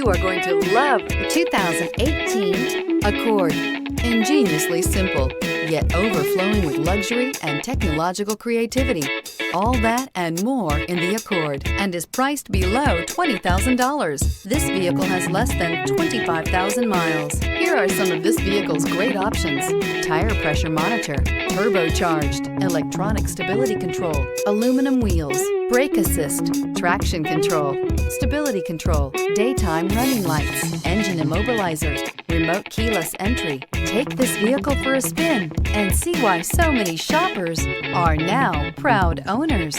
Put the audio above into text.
You are going to love the 2018 Accord. Ingeniously simple, yet overflowing with luxury and technological creativity. All that and more in the Accord, and is priced below $20,000. This vehicle has less than 25,000 miles. Here are some of this vehicle's great options: tire pressure monitor, turbocharged, electronic stability control, aluminum wheels, brake assist, traction control, stability control, daytime running lights, engine immobilizer, remote keyless entry. Take this vehicle for a spin and see why so many shoppers are now proud owners.